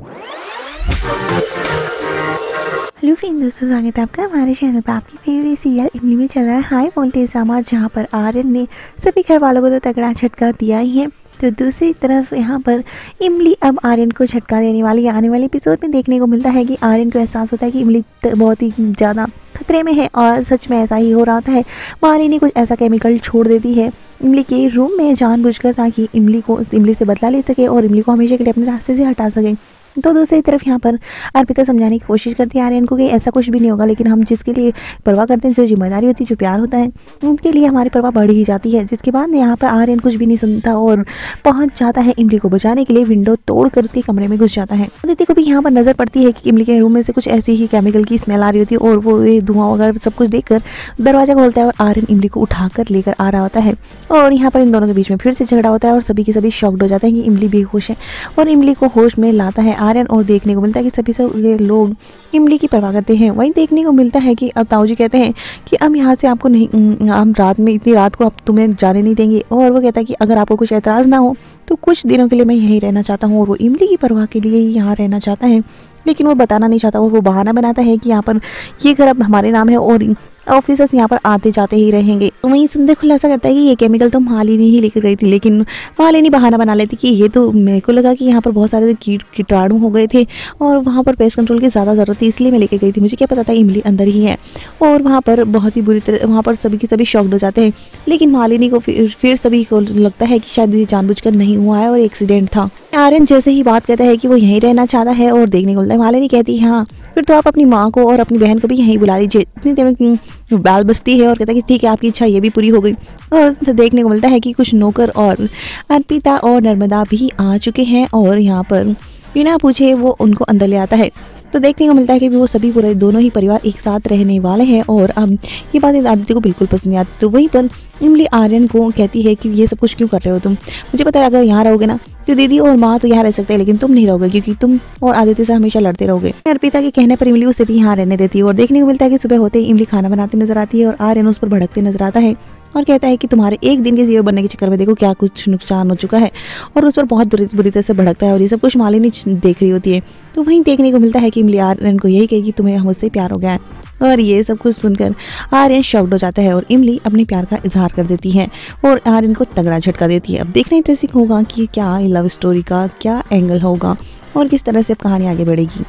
Hello friends, दोस्तों स्वागत है आपका हमारे चैनल पर। आपकी फेवरेट सीरियल इमली में चल रहा है हाई वोल्टेज ड्रामा, जहां पर आर्यन ने सभी घर वालों को तो तगड़ा झटका दिया ही है, तो दूसरी तरफ यहां पर इमली अब आर्यन को झटका देने वाली है। आने वाले एपिसोड में देखने को मिलता है कि आर्यन को एहसास होता है कि इमली बहुत ही ज़्यादा खतरे में है, और सच में ऐसा ही हो रहा होता है। मालिनी कुछ ऐसा केमिकल छोड़ देती है इमली के रूम में जानबूझकर, ताकि इमली से बदला ले सके और इमली को हमेशा के लिए अपने रास्ते से हटा सके। तो दूसरी तरफ यहाँ पर अर्पिता समझाने की कोशिश करती है आर्यन को कि ऐसा कुछ भी नहीं होगा, लेकिन हम जिसके लिए परवाह करते हैं, जो जिम्मेदारी होती है, जो प्यार होता है, उनके लिए हमारी परवाह बढ़ ही जाती है। जिसके बाद यहाँ पर आर्यन कुछ भी नहीं सुनता और पहुंच जाता है इमली को बचाने के लिए। विंडो तोड़कर उसके कमरे में घुस जाता है। अदिति को भी यहाँ पर नजर पड़ती है कि इमली के रूम में से कुछ ऐसी ही केमिकल की स्मेल आ रही होती है, और वो ये धुआं वगैरह सब कुछ देखकर दरवाजा खोलता है और आर्यन इमली को उठाकर लेकर आ रहा होता है। और यहाँ पर इन दोनों के बीच में फिर से झगड़ा होता है और सभी के सभी शॉक्ड हो जाते हैं कि इमली बेहोश है, और इमली को होश में लाता है आर्यन। और देखने को मिलता है कि सभी से ये लोग इमली की परवाह करते हैं। वहीं देखने को मिलता है कि अब ताऊजी कहते हैं कि हम यहाँ से आपको नहीं, हम रात में इतनी रात को अब तुम्हें जाने नहीं देंगे। और वो कहता है कि अगर आपको कुछ एतराज़ ना हो तो कुछ दिनों के लिए मैं यहीं रहना चाहता हूँ, और वो इमली की परवाह के लिए ही यहाँ रहना चाहता है, लेकिन वो बताना नहीं चाहता। और वो बहाना बनाता है कि यहाँ पर ये घर अब हमारे नाम है और ऑफिसर्स यहाँ पर आते जाते ही रहेंगे। तो वहीं सुंदर खुलासा करता है कि ये केमिकल तो मालिनी ही लेकर गई थी, लेकिन मालिनी बहाना बना लेती कि ये तो मेरे को लगा कि यहाँ पर बहुत सारे कीटाणु हो गए थे और वहाँ पर पेस्ट कंट्रोल की ज़्यादा ज़रूरत थी, इसलिए मैं लेकर गई थी। मुझे क्या पता था इमली अंदर ही है। और वहाँ पर बहुत ही बुरी तरह वहाँ पर सभी के सभी शॉक्ड हो जाते हैं, लेकिन मालिनी को फिर सभी को लगता है कि शायद ये जानबूझकर नहीं हुआ है और एक्सीडेंट था। आर्यन जैसे ही बात करता है कि वो यहीं रहना चाहता है, और देखने को मिलता है मालिनी कहती है हाँ फिर तो आप अपनी माँ को और अपनी बहन को भी यहीं बुला लीजिए। इतनी देर में बाल बसती है और कहता है कि ठीक है, आपकी इच्छा ये भी पूरी हो गई। और देखने को मिलता है कि कुछ नौकर और अर्पिता और नर्मदा भी आ चुके हैं, और यहाँ पर बिना पूछे वो उनको अंदर ले आता है। तो देखने को मिलता है कि वो सभी पूरे दोनों ही परिवार एक साथ रहने वाले हैं, और अब ये बात आदित्य को बिल्कुल पसंद नहीं आती। तो वहीं पर इमली आर्यन को कहती है कि ये सब कुछ क्यों कर रहे हो तुम, मुझे पता है अगर यहाँ रहोगे ना तो दीदी और माँ तो यहाँ रह सकते हैं, लेकिन तुम नहीं रहोगे, क्योंकि तुम और आदित्य से हमेशा लड़ते रहोगे। अर्पिता के कहने पर इमली उसे भी यहाँ रहने देती है। और देखने को मिलता है कि सुबह होते ही इमली खाना बनाते नजर आती है, और आर्यन उस पर भड़कते नजर आता है और कहता है कि तुम्हारे एक दिन के सीईओ बनने के चक्कर में देखो क्या कुछ नुकसान हो चुका है, और उस पर बहुत बुरी तरह से भड़कता है। और ये सब कुछ मालिनी देख रही होती है। तो वहीं देखने को मिलता है कि इमली आर्यन को यही कहेगी तुम्हें मुझसे प्यार हो गया है, और ये सब कुछ सुनकर आर्यन शॉक्ड हो जाता है, और इमली अपने प्यार का इजहार कर देती है और आर्यन को तगड़ा झटका देती है। अब देखना इंटरेस्टिंग होगा कि क्या लव स्टोरी का क्या एंगल होगा और किस तरह से अब कहानी आगे बढ़ेगी।